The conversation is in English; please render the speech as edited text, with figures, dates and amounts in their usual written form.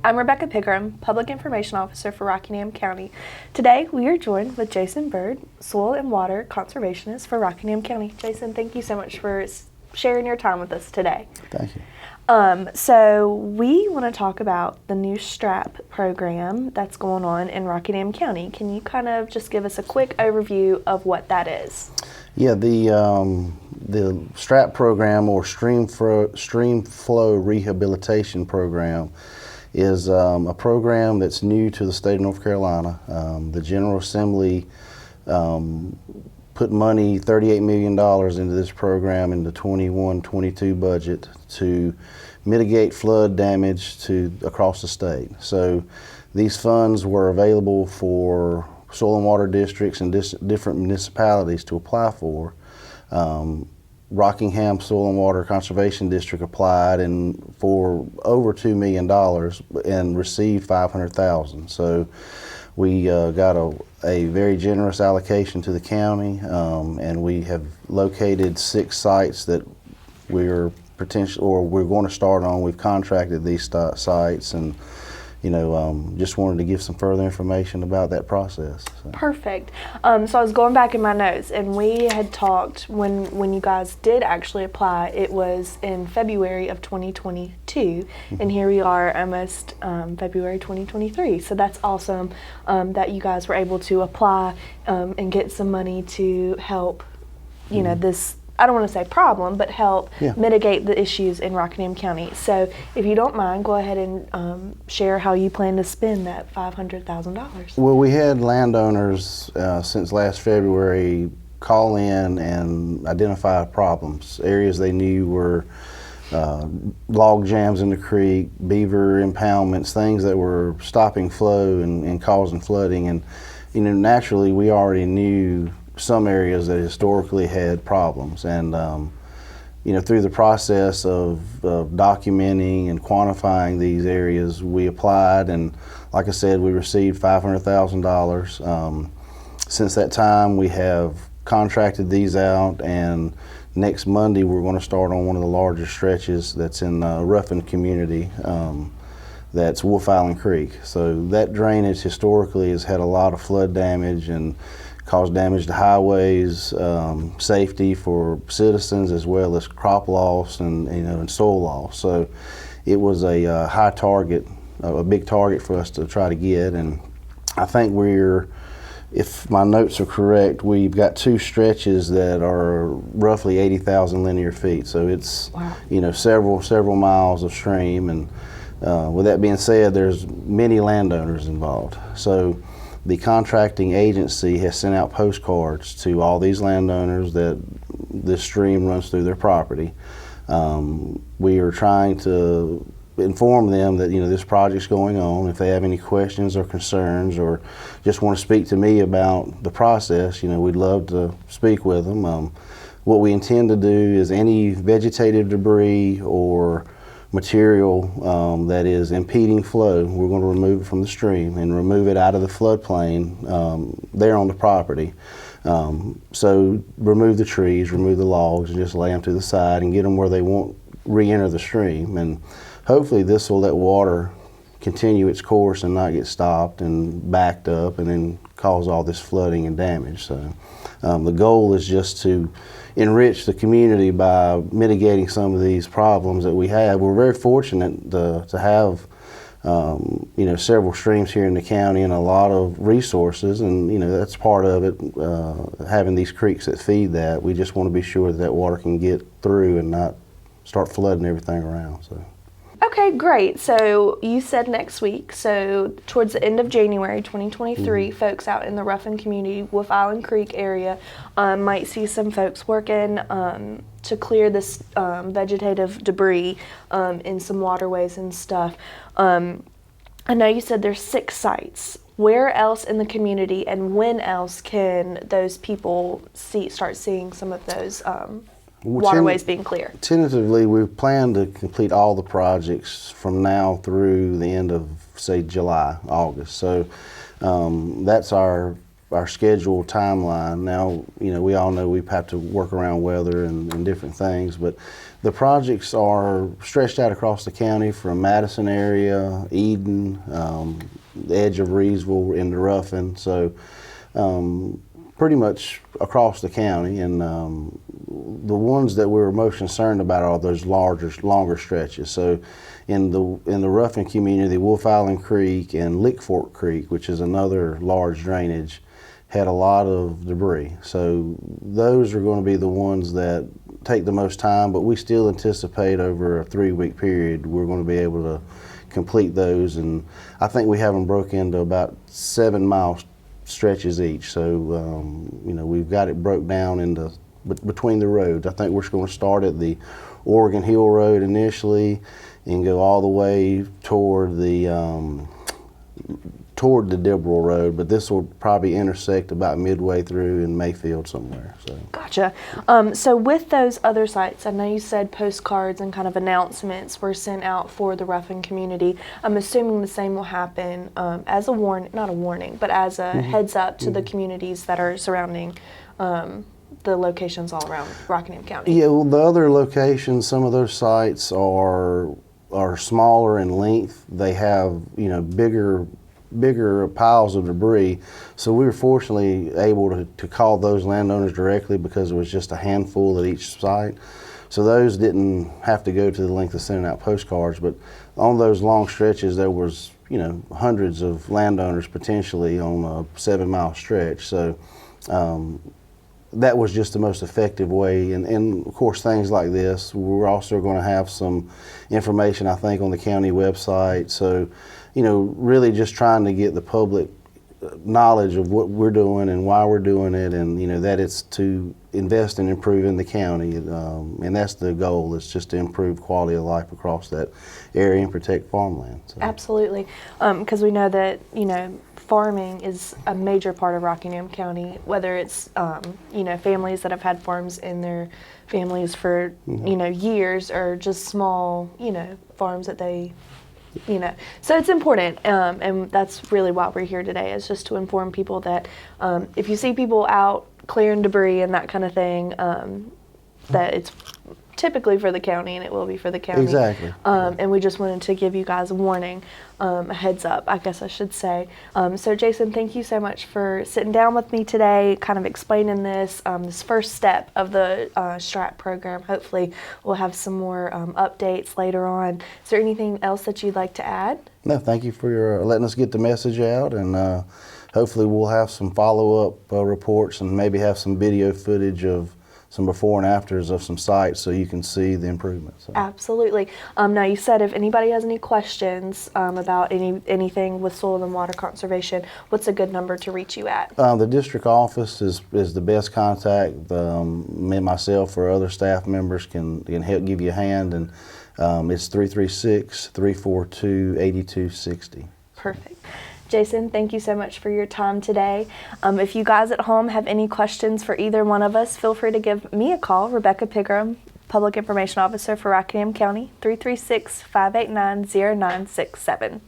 I'm Rebecca Pickram, Public Information Officer for Rockingham County. Today, we are joined with Jason Bird, Soil and Water Conservationist for Rockingham County. Jason, thank you so much for sharing your time with us today. Thank you. So we want to talk about the new STRAP program that's going on in Rockingham County. Can you kind of just give us a quick overview of what that is? Yeah, the STRAP program, or Streamflow Rehabilitation program, is a program that's new to the state of North Carolina. The General Assembly put money, $38 million, into this program in the 21-22 budget to mitigate flood damage across the state. So these funds were available for soil and water districts and different municipalities to apply for. Rockingham Soil and Water Conservation District applied for over $2 million and received $500,000. So we got a very generous allocation to the county, and we have located 6 sites that we're going to start on. We've contracted these sites, and just wanted to give some further information about that process. So. Perfect. So I was going back in my notes, and we had talked when you guys did actually apply. It was in February of 2022, and here we are almost February 2023. So that's awesome that you guys were able to apply and get some money to help, this, I don't want to say problem, but help mitigate the issues in Rockingham County. So if you don't mind, go ahead and share how you plan to spend that $500,000. Well, we had landowners since last February call in and identify problems, areas they knew were log jams in the creek, beaver impoundments, things that were stopping flow and causing flooding. And naturally, we already knew some areas that historically had problems, and through the process of documenting and quantifying these areas, we applied, and like I said, we received $500,000. Since that time, we have contracted these out, and next Monday we're going to start on one of the larger stretches that's in Ruffin community. That's Wolf Island Creek. So that drainage historically has had a lot of flood damage and caused damage to highways, safety for citizens, as well as crop loss and soil loss. So it was a high target, a big target for us to try to get. And I think if my notes are correct, we've got 2 stretches that are roughly 80,000 linear feet. So it's several miles of stream. And with that being said, there's many landowners involved. So the contracting agency has sent out postcards to all these landowners that this stream runs through their property. We are trying to inform them that this project's going on. If they have any questions or concerns, or just want to speak to me about the process, we'd love to speak with them. What we intend to do is any vegetative debris or material that is impeding flow, we're going to remove it from the stream and remove it out of the floodplain there on the property. So remove the trees, remove the logs, and just lay them to the side and get them where they won't re-enter the stream. And hopefully this will let water continue its course and not get stopped and backed up and then cause all this flooding and damage. So the goal is just to enrich the community by mitigating some of these problems that we have. We're very fortunate to have several streams here in the county and a lot of resources, and that's part of it, having these creeks that feed that. We just want to be sure that water can get through and not start flooding everything around. So. Okay, great. So you said next week, so towards the end of January 2023, folks out in the Ruffin community, Wolf Island Creek area, might see some folks working to clear this vegetative debris in some waterways and stuff. I know you said there's 6 sites. Where else in the community and when else can those people start seeing some of those waterways being clear? Tentatively, we plan to complete all the projects from now through the end of, say, July, August. So that's our scheduled timeline. Now, we all know we have to work around weather and different things, but The projects are stretched out across the county from Madison area, Eden, the edge of Reevesville into Ruffin. So pretty much across the county. And the ones that we were most concerned about are those longer stretches. So in the Ruffin community, Wolf Island Creek and Lick Fork Creek, which is another large drainage, had a lot of debris. So those are going to be the ones that take the most time, but we still anticipate over a 3-week period we're going to be able to complete those. And I think we have them broke into about 7-mile stretches each. So you know, we've got it broke down into between the roads. I think we're just going to start at the Oregon Hill Road initially and go all the way toward the Dibble Road, but this will probably intersect about midway through in Mayfield somewhere. So. Gotcha. So with those other sites, I know you said postcards and kind of announcements were sent out for the Ruffin community. I'm assuming the same will happen as a not a warning, but as a heads up to the communities that are surrounding the locations all around Rockingham County. Yeah, well, the other locations, some of those sites are smaller in length. They have, you know, bigger piles of debris. So we were fortunately able to call those landowners directly because it was just a handful at each site. So those didn't have to go to the length of sending out postcards. But on those long stretches, there was, you know, hundreds of landowners potentially on a 7-mile stretch. So that was just the most effective way. And of course, things like this, we're also going to have some information, I think, on the county website. So, you know, really just trying to get the public knowledge of what we're doing and why we're doing it, and, you know, that it's to invest and improve in the county. And that's the goal, is just to improve quality of life across that area and protect farmland. So. Absolutely. Because we know that, you know, farming is a major part of Rockingham County, whether it's, you know, families that have had farms in their families for, you know, years, or just small, you know, farms that they, you know. So it's important, and that's really why we're here today, is just to inform people that if you see people out clearing debris and that kind of thing, that it's typically for the county, and it will be for the county. Exactly. And we just wanted to give you guys a warning, a heads up, I guess I should say. So Jason, thank you so much for sitting down with me today, kind of explaining this first step of the STRAT program. Hopefully we'll have some more updates later on. Is there anything else that you'd like to add? No, thank you for your letting us get the message out, and hopefully we'll have some follow-up reports and maybe have some video footage of some before and afters of some sites so you can see the improvements. So. Absolutely. Now you said if anybody has any questions about anything with soil and water conservation, what's a good number to reach you at? The district office is the best contact. Me and myself or other staff members can help give you a hand, and it's 336-342-8260. Perfect. Jason, thank you so much for your time today. If you guys at home have any questions for either one of us, feel free to give me a call, Rebecca Pigram, Public Information Officer for Rockingham County, 336-589-0967.